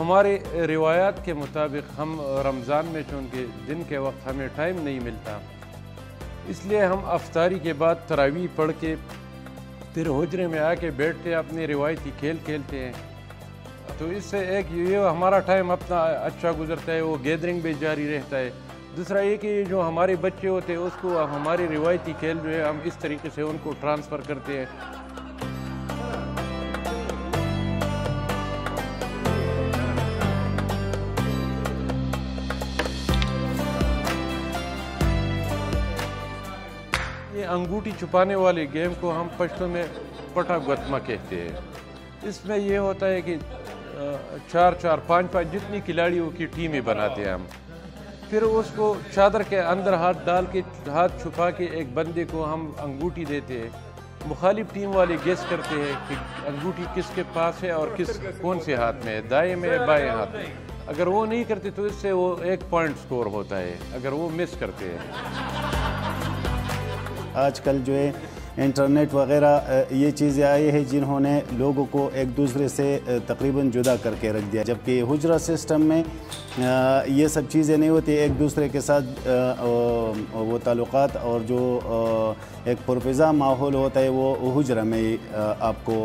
ہمارے روایات کے مطابق ہم رمضان میں چونکہ دن کے وقت ہمیں ٹائم نہیں ملتا، اس لیے ہم افطاری کے بعد تراویح پڑھ کے پھر حجرے میں آ کے بیٹھتے ہیں، اپنے روایتی کھیل کھیلتے ہیں۔ تو اس سے ایک یہ ہمارا ٹائم اپنا اچھا گزرتا ہے، وہ گیدرنگ بھی جاری رہتا ہے۔ دوسرا یہ کہ جو ہمارے بچے ہوتے ہیں اس کو ہمارے روایتی کھیل جو ہے ہم اس طریقے سے ان کو ٹرانسفر کرتے ہیں۔ یہ انگوٹھی چھپانے والے گیم کو ہم پشتو میں پٹا گتما کہتے ہیں۔ اس میں یہ ہوتا ہے کہ 4-4 5-5 جتنی کھلاڑیوں کی ٹیمیں بناتے ہیں ہم، پھر اس کو چادر کے اندر ہاتھ ڈال کے ہاتھ چھپا کے ایک بندے کو ہم انگوٹھی دیتے ہیں، مخالف ٹیم والے گیس کرتے ہیں کہ انگوٹھی کس کے پاس ہے اور کون سے ہاتھ میں ہے، دائیں میں بائیں ہاتھ میں۔ اگر وہ نہیں کرتے تو اس سے وہ 1 پوائنٹ سکور ہوتا ہے، اگر وہ مس کرتے ہیں۔ آج کل جو ہے انٹرنیٹ وغیرہ یہ چیزیں آئی ہیں جنہوں نے لوگوں کو ایک دوسرے سے تقریباً جدا کر کے رکھ دیا، جبکہ حجرہ سسٹم میں یہ سب چیزیں نہیں ہوتی، ایک دوسرے کے ساتھ وہ تعلقات اور جو ایک پرفضا ماحول ہوتا ہے وہ حجرہ میں آپ کو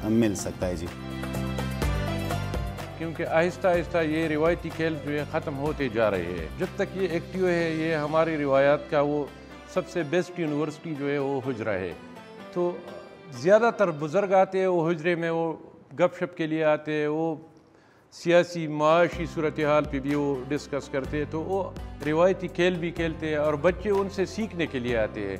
مل سکتا ہے۔ جی کیونکہ آہستہ آہستہ یہ روایتی کھیل جو ہے ختم ہوتے جا رہے ہیں۔ جب تک یہ ایکٹیو ہے، یہ ہماری روایات کا وہ سب سے بیسٹ یونیورسٹی جو ہے وہ حجرہ ہے۔ تو زیادہ تر بزرگ آتے ہیں وہ حجرے میں، وہ گپ شپ کے لیے آتے ہیں، وہ سیاسی معاشی صورتحال پہ بھی وہ ڈسکس کرتے ہیں، تو وہ روایتی کھیل بھی کھیلتے ہیں اور بچے ان سے سیکھنے کے لیے آتے ہیں۔